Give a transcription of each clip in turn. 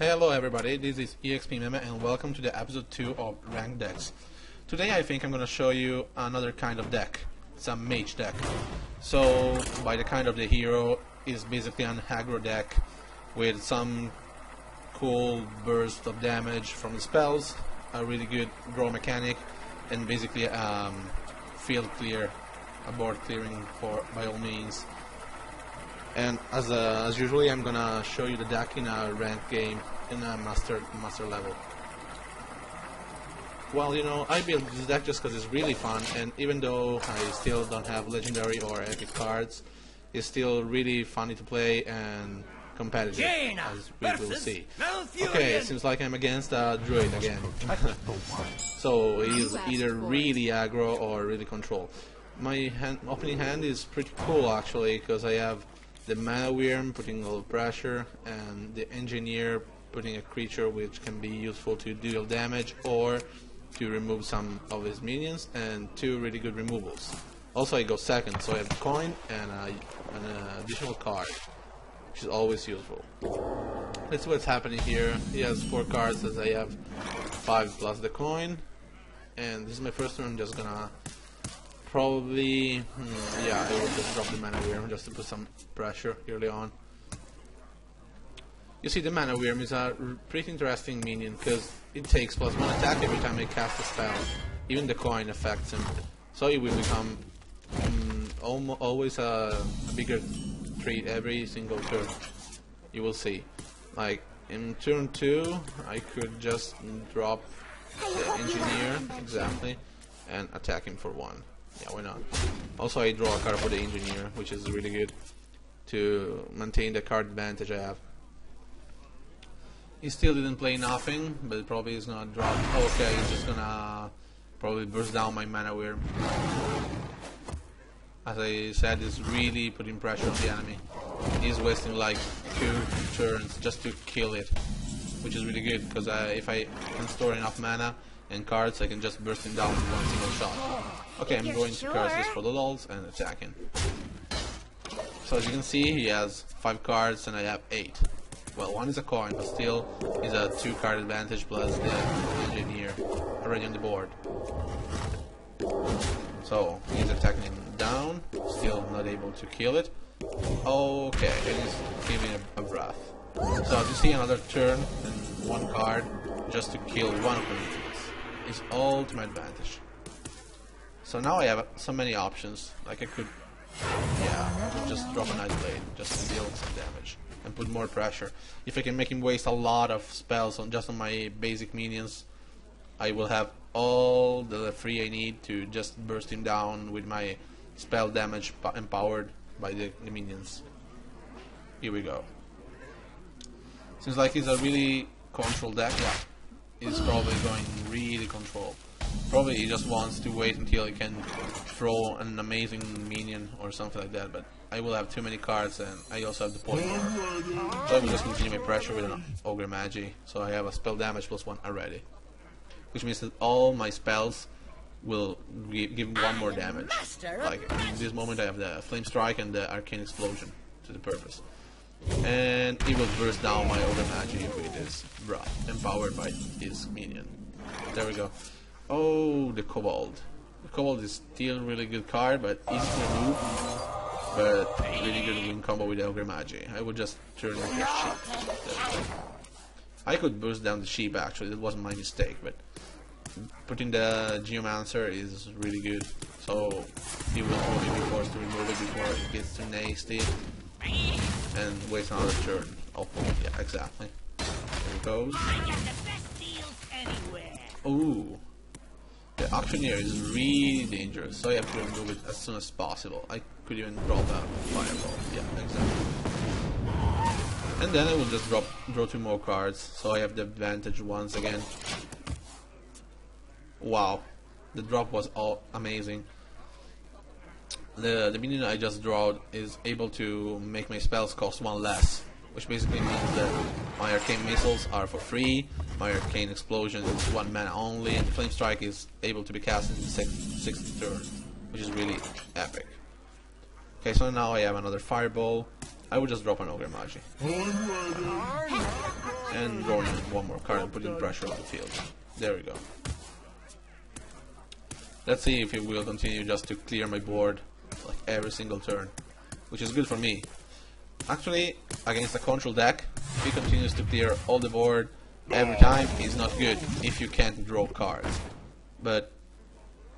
Hello everybody, this is EXP Meme and welcome to the episode 2 of Ranked Decks. Today I think I'm gonna show you another kind of deck. It's a Mage deck. So, by the kind of the hero, is basically an aggro deck with some cool burst of damage from the spells, a really good draw mechanic, and basically field clear, a board clearing by all means. And as usually, I'm gonna show you the deck in a ranked game in a master level. Well, you know, I built this deck just because it's really fun, and even though I still don't have legendary or epic cards, it's still really funny to play and competitive, as we will see. Okay, it seems like I'm against a druid again. So he's either really aggro or really control. My opening hand is pretty cool actually, because I have the Mana Worm putting a little pressure, and the Engineer putting a creature which can be useful to deal damage or to remove some of his minions, and two really good removals. Also I go second, so I have a coin and an additional card, which is always useful. Let's see what's happening here. He has 4 cards as I have 5 plus the coin, and this is my first turn. I'm just gonna probably, yeah, I will just drop the Mana Worm just to put some pressure early on. You see, the Mana Worm is a pretty interesting minion because it takes +1 attack every time I cast a spell. Even the coin affects him, so it will become always a bigger threat every single turn. You will see. Like in turn 2, I could just drop the Engineer exactly and attack him for 1. Yeah, why not? Also, I draw a card for the Engineer, which is really good to maintain the card advantage I have. He still didn't play nothing, but it probably is gonna drop. Oh, okay, he's just gonna probably burst down my Mana Worm. As I said, he's really putting pressure on the enemy. He's wasting like 2 turns just to kill it, which is really good because if I can store enough mana and cards, I can just burst him down with 1 single shot. Okay, I'm going to cast this for the lulz and attacking. So as you can see, he has 5 cards and I have 8. Well, 1 is a coin, but still he's a 2 card advantage plus the Engineer already on the board. So he's attacking him down, still not able to kill it. Okay, and he's giving a breath. So as you see, another turn and 1 card just to kill one of the minions. It's all to my advantage. So now I have so many options. Like I could, yeah, just drop a Night Blade just to deal some damage and put more pressure. If I can make him waste a lot of spells on my basic minions, I will have all the free I need to just burst him down with my spell damage empowered by the minions. Here we go. Seems like he's a really control deck. Yeah, he's probably going really control. Probably he just wants to wait until he can throw an amazing minion or something like that, but I will have too many cards and I also have the point. So I will just continue my pressure with an Ogre Mage, so I have a spell damage +1 already. Which means that all my spells will give 1 more damage. Like in this moment I have the Flame Strike and the Arcane Explosion to the purpose. And it will burst down my Ogre Mage with his breath, empowered by his minion. There we go. Oh, the Kobold. The Kobold is still a really good card, but easy to remove. But really good win combo with the Ogre Mage. I would just turn into a sheep. I could burst down the sheep actually, that wasn't my mistake, but putting the Geomancer is really good. So he will probably be forced to remove it before it gets too nasty and waste another turn. Oh, yeah, exactly. There it goes. Ooh. The Auctioneer is really dangerous, so I have to remove it as soon as possible. I could even drop a Fireball. Yeah, exactly. And then I will just draw 2 more cards, so I have the advantage once again. Wow, the drop was all amazing. The minion I just drawed is able to make my spells cost 1 less, which basically means that my Arcane Missiles are for free, my Arcane Explosion is 1 mana only, and Flame Strike is able to be cast in the 6th turn, which is really epic. Okay, so now I have another Fireball, I would just drop an Ogre Mage. And draw in one more card and put in pressure on the field. There we go. Let's see if it will continue just to clear my board like every single turn, which is good for me. Actually, against a control deck, if he continues to clear all the board every time, it's not good if you can't draw cards. But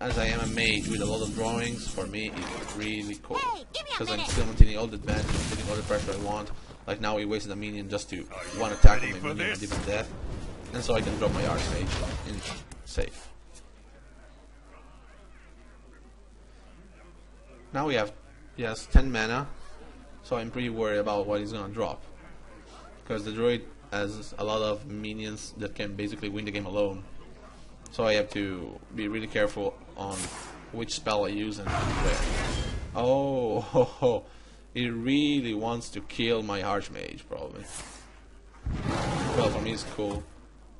as I am a mage with a lot of drawings, for me it's really cool. Because I'm still maintaining all the advantage, putting all the pressure I want. Like now he wasted a minion just to one attack on my minion and even death. And so I can drop my Archmage in safe. Now he has 10 mana, so I'm pretty worried about what he's gonna drop. Because the druid has a lot of minions that can basically win the game alone. So I have to be really careful on which spell I use and where. Oh, ho, ho. He really wants to kill my Archmage, probably. Well, for me it's cool.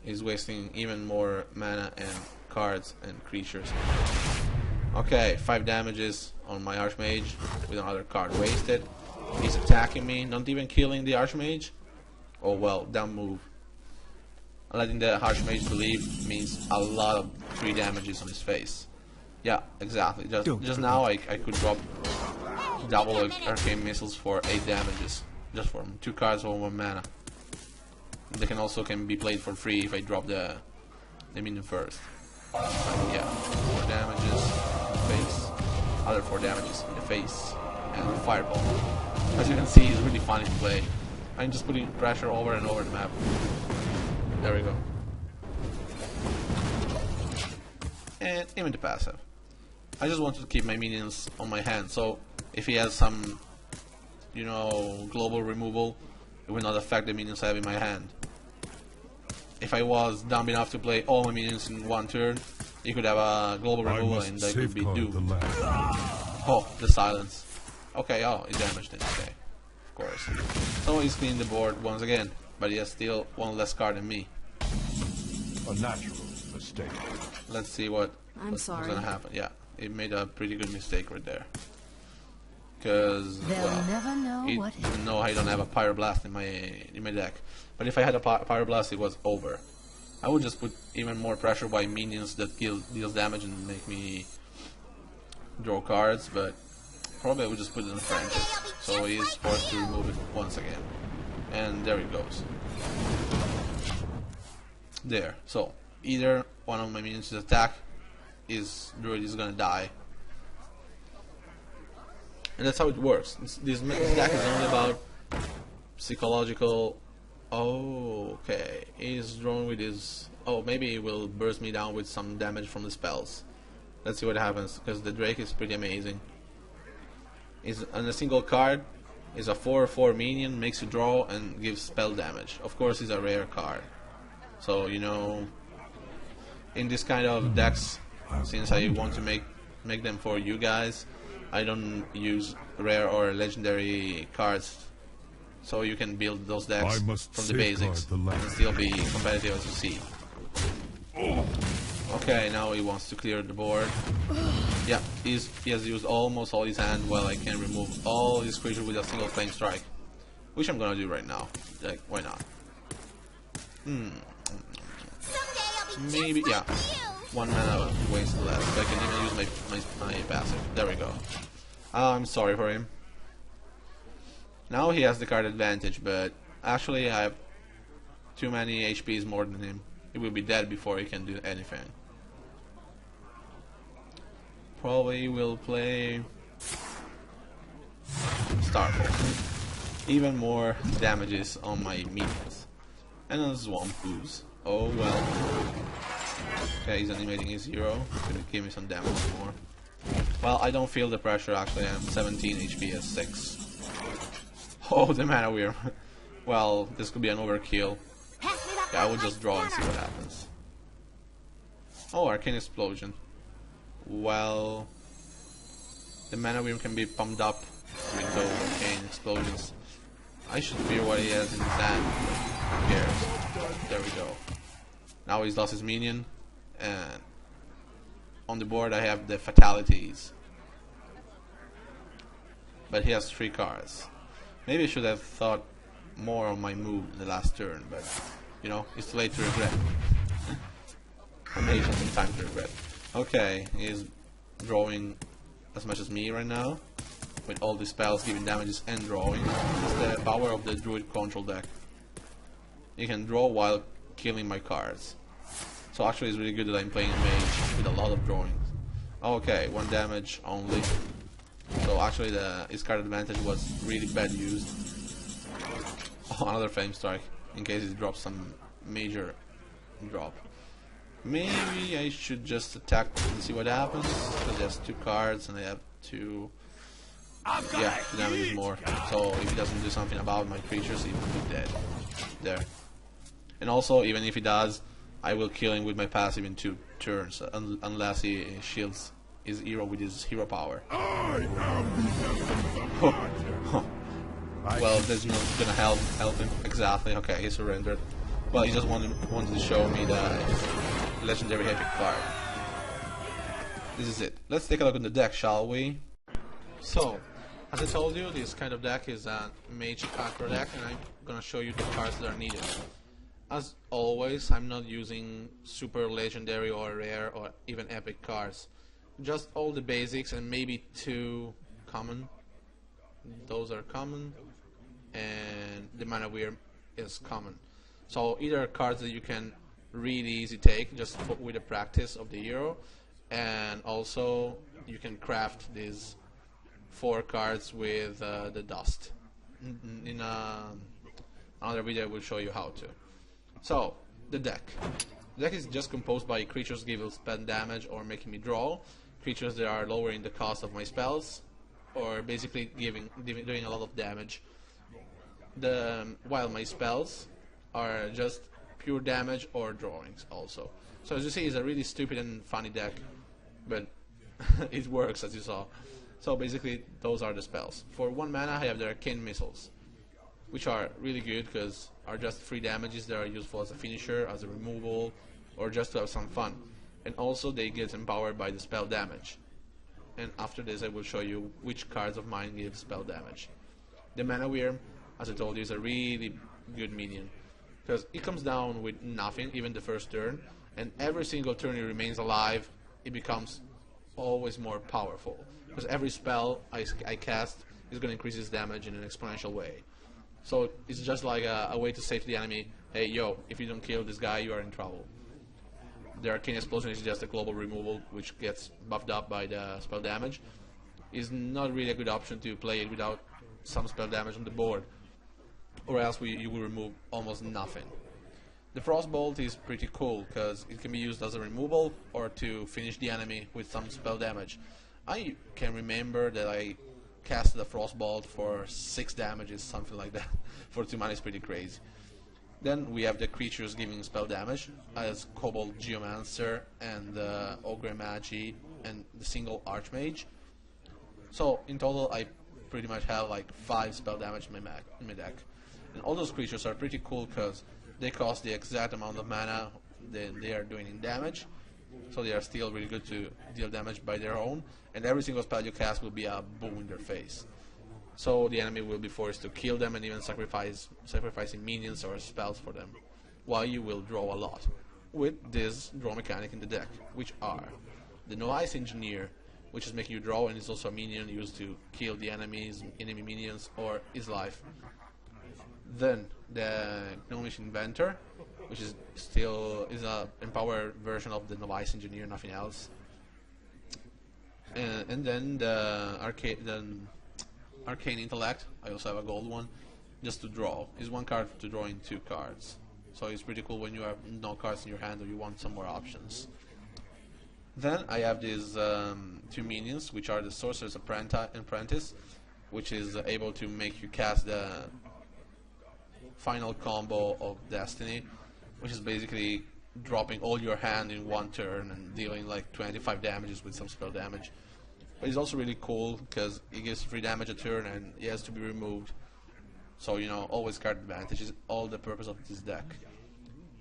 He's wasting even more mana and cards and creatures. Okay, 5 damages on my Archmage with another card wasted. He's attacking me, not even killing the Archmage. Oh well, dumb move. Letting the Archmage believe means a lot of 3 damages on his face. Yeah, exactly. Just now I could drop double arcane missiles for 8 damages. Just from 2 cards for 1 mana. They can also be played for free if I drop the minion first. Yeah, 4 damages in the face, other 4 damages in the face, and a fireball. As you can see, it's really funny to play. I'm just putting pressure over and over the map. There we go. And even the passive. I just wanted to keep my minions on my hand, so if he has some, you know, global removal, it will not affect the minions I have in my hand. If I was dumb enough to play all my minions in 1 turn, he could have a global removal and I could be doomed. Oh, the silence. Okay, oh, he damaged it. Okay, of course. So he's cleaning the board once again, but he has still 1 less card than me. A natural mistake. Let's see what's gonna happen. Yeah, he made a pretty good mistake right there. Because, well, he didn't know I don't have a Pyroblast in my deck. But if I had a Pyroblast, it was over. I would just put even more pressure by minions that deals damage and make me draw cards, but probably I would just put it in Francis. So he is forced to remove it once again. And there it goes. There. So, either one of my minions' attack, his druid is gonna die. And that's how it works. This deck is only about psychological. Oh, okay. He's drawn with his. Oh, maybe he will burst me down with some damage from the spells. Let's see what happens, because the Drake is pretty amazing. Is on a single card. Is a 4/4 minion, makes you draw and gives spell damage. Of course, it's a rare card. So you know, in this kind of decks, since I want to make them for you guys, I don't use rare or legendary cards, so you can build those decks from the basics and still be competitive, as you see. Okay, now he wants to clear the board. Yeah, he has used almost all his hand, while I can remove all his creatures with a single flame strike, which I'm gonna do right now. Like, why not? Maybe, yeah. 1 mana waste left. I can even use my passive. There we go. I'm sorry for him. Now he has the card advantage, but actually I have too many HPs more than him. He will be dead before he can do anything. Probably will play Starfall. Even more damages on my minions. And a Swamp Ooze. Oh well. Okay, he's animating his hero. Gonna give me some damage more. Well, I don't feel the pressure actually. I'm 17 HP as 6. Oh, the mana weird. Well, this could be an overkill. Yeah, I would just draw and see what happens. Oh, Arcane Explosion. Well, the mana wheel can be pumped up with those Arcane Explosions. I should fear what he has in his hand. Who cares? There we go. Now he's lost his minion, and on the board I have the fatalities. But he has 3 cards. Maybe I should have thought more on my move in the last turn, but you know, it's too late to regret. Or maybe some time to regret. Okay, he's drawing as much as me right now, with all the spells giving damages and drawing. It's the power of the druid control deck. You can draw while killing my cards. So actually it's really good that I'm playing a mage with a lot of drawings. Okay, 1 damage only. So actually his card advantage was really bad used. Oh, another flame strike, in case it drops some major drop. Maybe I should just attack and see what happens, because there's 2 cards and I have to... Yeah, the damage is more. So if he doesn't do something about my creatures, he will be dead. There. And also, even if he does, I will kill him with my passive in 2 turns, unless he shields his hero with his hero power. Well, that's not gonna help him. Exactly. Okay, he surrendered. Well, he just wanted to show me the legendary epic card. This is it. Let's take a look at the deck, shall we? So, as I told you, this kind of deck is a Mage attacker deck, and I'm gonna show you the cards that are needed. As always, I'm not using super legendary or rare or even epic cards. Just all the basics and maybe 2 common. Those are common, and the Mana Weir is common. So either cards that you can really easy take just with the practice of the hero, and also you can craft these 4 cards with the dust. In another video I will show you how to. So, the deck. The deck is just composed by creatures giving spell damage or making me draw, creatures that are lowering the cost of my spells, or basically doing a lot of damage. While my spells are just pure damage or drawings also. So as you see, it's a really stupid and funny deck, but it works, as you saw. So basically, those are the spells. For 1 mana, I have the Arcane Missiles, which are really good because are just 3 damages that are useful as a finisher, as a removal, or just to have some fun. And also they get empowered by the spell damage. And after this I will show you which cards of mine give spell damage. The Mana Weir, as I told you, is a really good minion, because it comes down with nothing, even the first turn, and every single turn it remains alive, it becomes always more powerful. Because every spell I cast is going to increase its damage in an exponential way. So it's just like a way to say to the enemy, hey yo, if you don't kill this guy, you are in trouble. The Arcane Explosion is just a global removal, which gets buffed up by the spell damage. It's not really a good option to play it without some spell damage on the board, or else you will remove almost nothing. The Frostbolt is pretty cool, because it can be used as a removal, or to finish the enemy with some spell damage. I can remember that I cast the Frostbolt for 6 damages, something like that. For 2 mana is pretty crazy. Then we have the creatures giving spell damage, as Kobold Geomancer and Ogre Mage and the single Archmage. So in total I pretty much have like 5 spell damage in my deck. And all those creatures are pretty cool because they cost the exact amount of mana that they are doing in damage. So they are still really good to deal damage by their own, and every single spell you cast will be a boom in their face. So the enemy will be forced to kill them and even sacrificing minions or spells for them, while you will draw a lot, with this draw mechanic in the deck, which are the Novice Engineer, which is making you draw and is also a minion used to kill the enemy minions or his life. Then the Gnomish Inventor, which is still a empowered version of the Novice Engineer, nothing else. And then the Arcane Intellect, I also have a gold one, just to draw. It's 1 card to draw in 2 cards. So it's pretty cool when you have no cards in your hand or you want some more options. Then I have these 2 minions, which are the Sorcerer's Apprentice, which is able to make you cast the final combo of Destiny, which is basically dropping all your hand in 1 turn and dealing like 25 damages with some spell damage. But it's also really cool because it gives 3 damage a turn and it has to be removed. So, you know, always card advantage is all the purpose of this deck.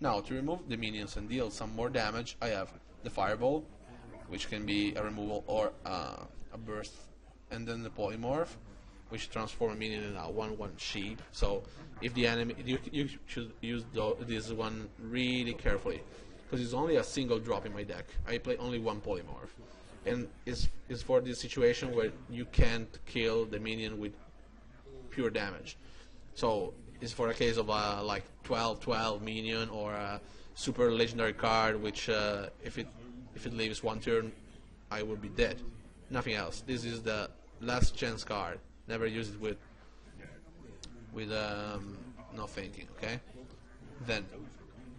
Now, to remove the minions and deal some more damage, I have the Fireball, which can be a removal or a burst, and then the Polymorph, which transform a minion in a 1/1 sheep. So if the enemy, you should use this one really carefully, because it's only a single drop in my deck. I play only one polymorph, and it's for this situation where you can't kill the minion with pure damage. So it's for a case of a like 12/12 minion or a super legendary card, which if it lives one turn, I will be dead. Nothing else. This is the last chance card. Never use it with no thinking. Okay. Then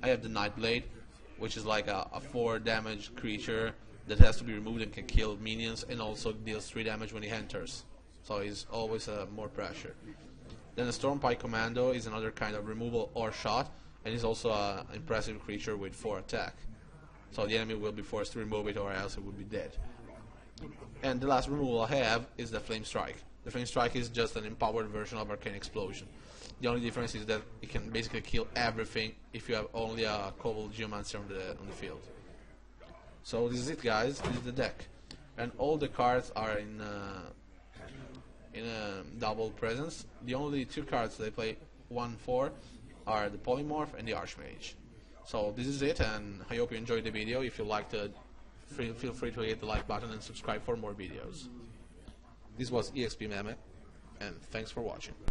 I have the Nightblade, which is like a 4 damage creature that has to be removed and can kill minions, and also deals 3 damage when he enters. So he's always more pressure. Then the Stormpike Commando is another kind of removal or shot, and is also an impressive creature with 4 attack. So the enemy will be forced to remove it, or else it would be dead. And the last removal I have is the Flame Strike. The Flame Strike is just an empowered version of Arcane Explosion. The only difference is that it can basically kill everything if you have only a Kobold Geomancer on the field. So this is it, guys. This is the deck, and all the cards are in double presence. The only 2 cards that I play 1/4 are the Polymorph and the Archmage. So this is it, and I hope you enjoyed the video. If you liked it, feel free to hit the like button and subscribe for more videos. This was EXP Meme, and thanks for watching.